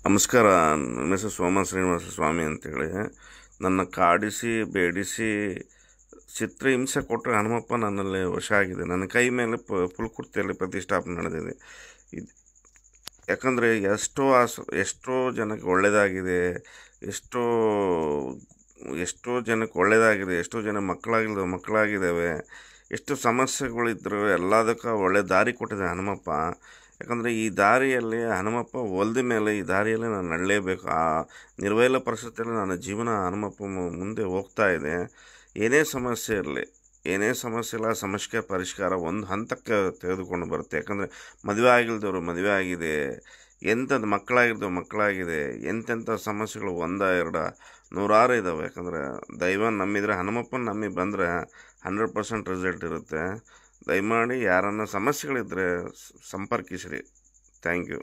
ನಮಸ್ಕಾರ. ನನ್ನ ಹೆಸರು ಸೋಮ ಶ್ರೀನಿವಾಸ ಸ್ವಾಮಿ ಅಂತೇಳಿ. ನನ್ನ ಕಾಡಿಸಿ ಬೇಡಿಸಿ ಚಿತ್ರಹಿಂಸೆ ಕೊಟ್ಟರೆ ಹನುಮಪ್ಪ ನನ್ನಲ್ಲಿ ವಶ ಆಗಿದೆ. ನನ್ನ ಕೈ ಮೇಲೆ ಪುಲ್ಕುರ್ತಿಯಲ್ಲಿ ಪ್ರತಿಷ್ಠಾಪನೆ ನಡೆದಿದೆ. ಇದು ಯಾಕಂದರೆ ಎಷ್ಟೋ ಜನಕ್ಕೆ ಒಳ್ಳೆಯದಾಗಿದೆ, ಎಷ್ಟೋ ಎಷ್ಟೋ ಜನಕ್ಕೆ ಒಳ್ಳೆಯದಾಗಿದೆ, ಎಷ್ಟೋ ಜನ ಮಕ್ಕಳಾಗಿದ್ದಾವೆ, ಎಷ್ಟು ಸಮಸ್ಯೆಗಳಿದ್ದರೂ ಎಲ್ಲದಕ್ಕೆ ಒಳ್ಳೆ ದಾರಿ ಕೊಟ್ಟಿದೆ ಹನುಮಪ್ಪ. ಯಾಕಂದರೆ ಈ ದಾರಿಯಲ್ಲಿ ಹನುಮಪ್ಪ ಒಲ್ದ ಮೇಲೆ ಈ ದಾರಿಯಲ್ಲಿ ನಾನು ನಡಲೇಬೇಕು. ಆ ನಿರ್ವೈಲ ಪರಿಸ್ಥಿತಿಯಲ್ಲಿ ನನ್ನ ಜೀವನ ಹನುಮಪ್ಪ ಮುಂದೆ ಹೋಗ್ತಾ ಇದೆ. ಏನೇ ಸಮಸ್ಯೆ ಇರಲಿ, ಏನೇ ಸಮಸ್ಯೆ ಇಲ್ಲ, ಸಮಸ್ಯೆ ಪರಿಷ್ಕಾರ ಒಂದು ಹಂತಕ್ಕೆ ತೆಗೆದುಕೊಂಡು ಬರುತ್ತೆ. ಯಾಕಂದರೆ ಮದುವೆ ಆಗಿಲ್ದವರು ಮದುವೆ ಆಗಿದೆ, ಎಂಥದ್ದು ಮಕ್ಕಳಾಗಿದೆ, ಎಂತೆಂಥ ಸಮಸ್ಯೆಗಳು ನೂರಾರು ಇದ್ದಾವೆ. ಯಾಕಂದರೆ ದೈವ ನಂಬಿದರೆ, ಹನುಮಪ್ಪನ ನಂಬಿ ಬಂದರೆ 100% ರಿಸಲ್ಟ್ ಇರುತ್ತೆ. ದಯಮಾಡಿ ಯಾರನ್ನ ಸಮಸ್ಯೆಗಳಿದ್ದರೆ ಸಂಪರ್ಕಿಸಿರಿ. Thank you.